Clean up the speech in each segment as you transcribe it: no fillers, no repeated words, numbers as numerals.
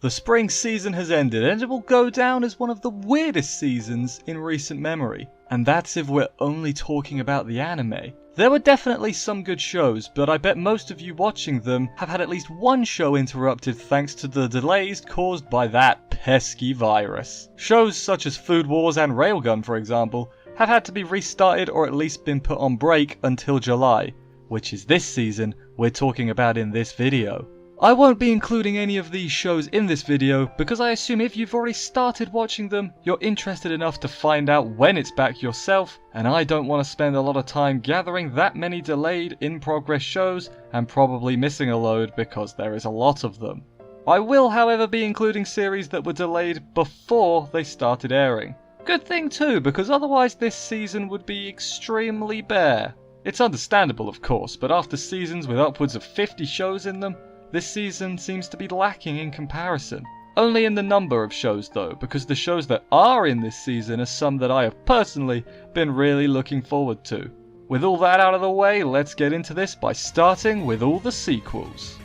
The spring season has ended and it will go down as one of the weirdest seasons in recent memory. And that's if we're only talking about the anime. There were definitely some good shows, but I bet most of you watching them have had at least one show interrupted thanks to the delays caused by that pesky virus. Shows such as Food Wars and Railgun, for example, have had to be restarted or at least been put on break until July, which is this season we're talking about in this video. I won't be including any of these shows in this video because I assume if you've already started watching them, you're interested enough to find out when it's back yourself, and I don't want to spend a lot of time gathering that many delayed in-progress shows and probably missing a load because there is a lot of them. I will, however, be including series that were delayed before they started airing. Good thing too, because otherwise this season would be extremely bare. It's understandable, of course, but after seasons with upwards of 50 shows in them, this season seems to be lacking in comparison. Only in the number of shows though, because the shows that are in this season are some that I have personally been really looking forward to. With all that out of the way, let's get into this by starting with all the sequels.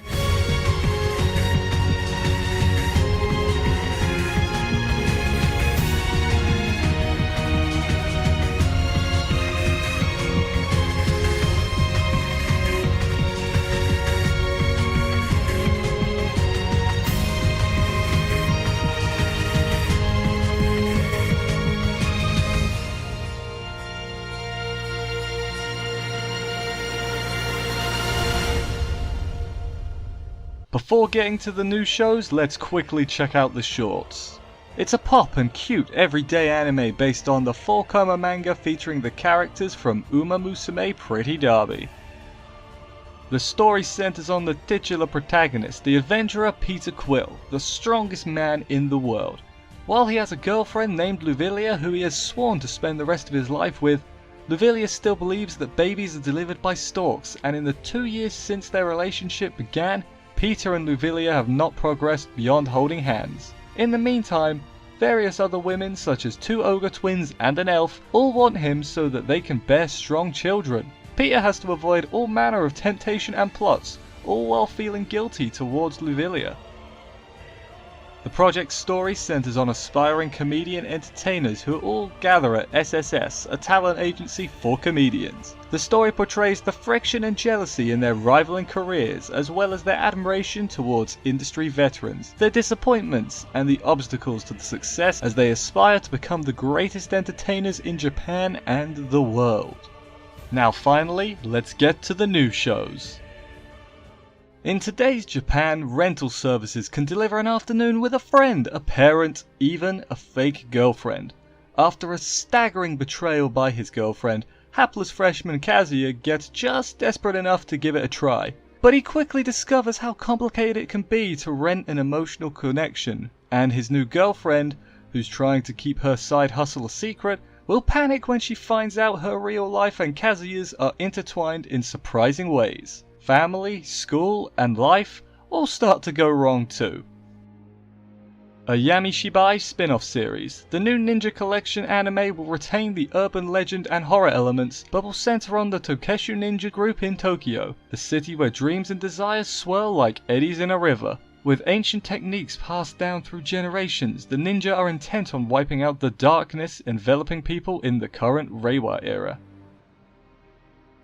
Before getting to the new shows, let's quickly check out the shorts. It's a pop and cute everyday anime based on the 4-koma manga featuring the characters from Uma Musume Pretty Derby. The story centers on the titular protagonist, the adventurer Peter Quill, the strongest man in the world. While he has a girlfriend named Luvilia who he has sworn to spend the rest of his life with, Luvilia still believes that babies are delivered by storks, and in the 2 years since their relationship began, Peter and Luvilia have not progressed beyond holding hands. In the meantime, various other women such as 2 ogre twins and an elf all want him so that they can bear strong children. Peter has to avoid all manner of temptation and plots, all while feeling guilty towards Luvilia. The project's story centers on aspiring comedian entertainers who all gather at SSS, a talent agency for comedians. The story portrays the friction and jealousy in their rivaling careers, as well as their admiration towards industry veterans, their disappointments, and the obstacles to the success as they aspire to become the greatest entertainers in Japan and the world. Now finally, let's get to the new shows. In today's Japan, rental services can deliver an afternoon with a friend, a parent, even a fake girlfriend. After a staggering betrayal by his girlfriend, hapless freshman Kazuya gets just desperate enough to give it a try. But he quickly discovers how complicated it can be to rent an emotional connection, and his new girlfriend, who's trying to keep her side hustle a secret, will panic when she finds out her real life and Kazuya's are intertwined in surprising ways. Family, school, and life all start to go wrong too. A Yamishibai spin-off series, the new Ninja Collection anime will retain the urban legend and horror elements, but will center on the Tokeshu Ninja group in Tokyo, the city where dreams and desires swirl like eddies in a river. With ancient techniques passed down through generations, the ninja are intent on wiping out the darkness enveloping people in the current Reiwa era.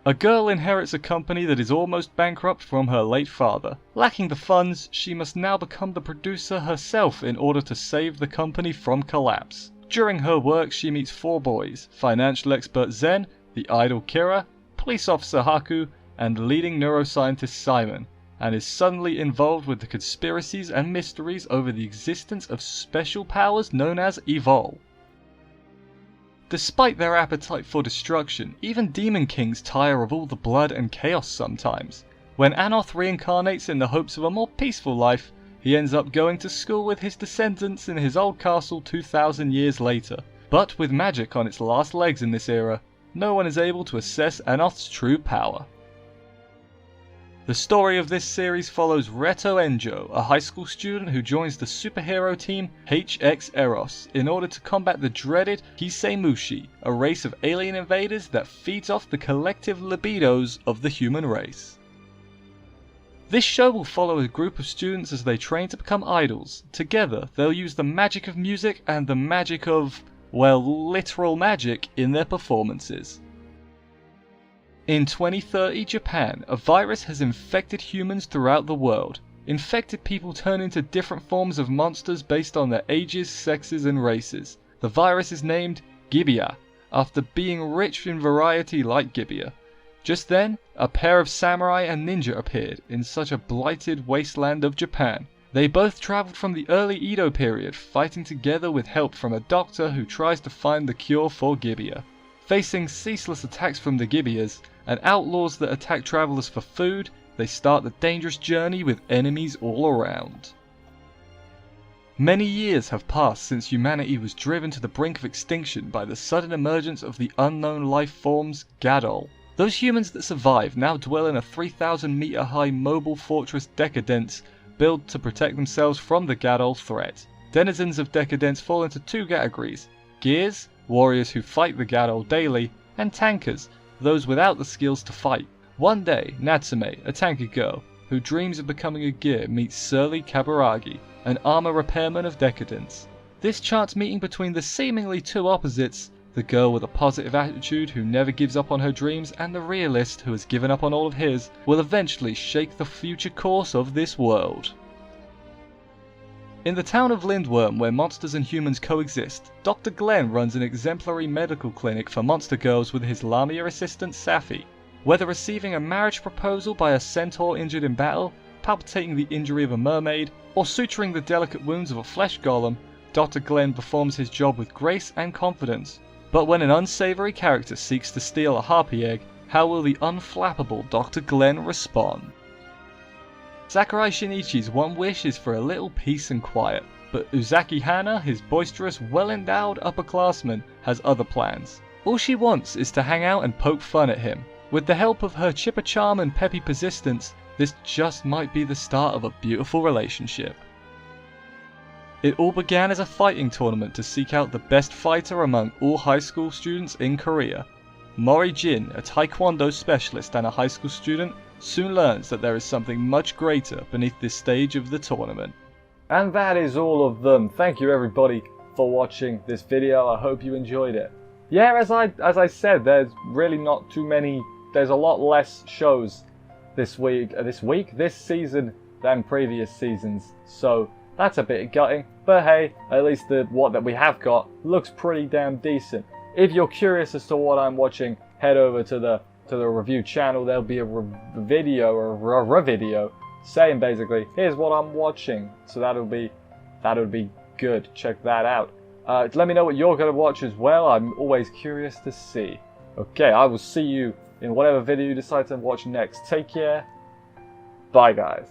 A girl inherits a company that is almost bankrupt from her late father. Lacking the funds, she must now become the producer herself in order to save the company from collapse. During her work, she meets 4 boys: financial expert Zen, the idol Kira, police officer Haku, and leading neuroscientist Simon, and is suddenly involved with the conspiracies and mysteries over the existence of special powers known as Evol. Despite their appetite for destruction, even demon kings tire of all the blood and chaos sometimes. When Anoth reincarnates in the hopes of a more peaceful life, he ends up going to school with his descendants in his old castle 2,000 years later. But with magic on its last legs in this era, no one is able to assess Anoth's true power. The story of this series follows Reto Enjo, a high school student who joins the superhero team HXEROS in order to combat the dreaded Kiseimushi, a race of alien invaders that feeds off the collective libidos of the human race. This show will follow a group of students as they train to become idols. Together, they'll use the magic of music and the magic of, well, literal magic in their performances. In 2030 Japan, a virus has infected humans throughout the world. Infected people turn into different forms of monsters based on their ages, sexes, and races. The virus is named Gibeah, after being rich in variety like Gibeah. Just then, a pair of samurai and ninja appeared in such a blighted wasteland of Japan. They both travelled from the early Edo period, fighting together with help from a doctor who tries to find the cure for Gibeah. Facing ceaseless attacks from the Gibeahs, and outlaws that attack travellers for food, they start the dangerous journey with enemies all around. Many years have passed since humanity was driven to the brink of extinction by the sudden emergence of the unknown life forms Gadol. Those humans that survive now dwell in a 3,000 meter high mobile fortress DECA-DENCE built to protect themselves from the Gadol threat. Denizens of DECA-DENCE fall into two categories: gears, warriors who fight the Gadol daily, and tankers, those without the skills to fight. One day, Natsume, a tanker girl, who dreams of becoming a gear, meets Surly Kaburagi, an armor repairman of DECA-DENCE. This chance meeting between the seemingly two opposites, the girl with a positive attitude who never gives up on her dreams, and the realist who has given up on all of his, will eventually shake the future course of this world. In the town of Lindworm, where monsters and humans coexist, Dr. Glenn runs an exemplary medical clinic for monster girls with his Lamia assistant Safi. Whether receiving a marriage proposal by a centaur injured in battle, palpitating the injury of a mermaid, or suturing the delicate wounds of a flesh golem, Dr. Glenn performs his job with grace and confidence. But when an unsavory character seeks to steal a harpy egg, how will the unflappable Dr. Glenn respond? Sakurai Shinichi's one wish is for a little peace and quiet, but Uzaki Hana, his boisterous, well-endowed upperclassman, has other plans. All she wants is to hang out and poke fun at him. With the help of her chipper charm and peppy persistence, this just might be the start of a beautiful relationship. It all began as a fighting tournament to seek out the best fighter among all high school students in Korea. Mori Jin, a taekwondo specialist and a high school student, soon learns that there is something much greater beneath this stage of the tournament. And that is all of them. Thank you everybody for watching this video. I hope you enjoyed it. Yeah, as I said, there's really not too many, there's a lot less shows this season than previous seasons. So that's a bit gutting, but hey, at least what that we have got looks pretty damn decent. If you're curious as to what I'm watching, head over to the review channel. There'll be a video saying basically, here's what I'm watching. So that'll be good. Check that out. Let me know what you're gonna watch as well. I'm always curious to see. Okay, I will see you in whatever video you decide to watch next. Take care. Bye, guys.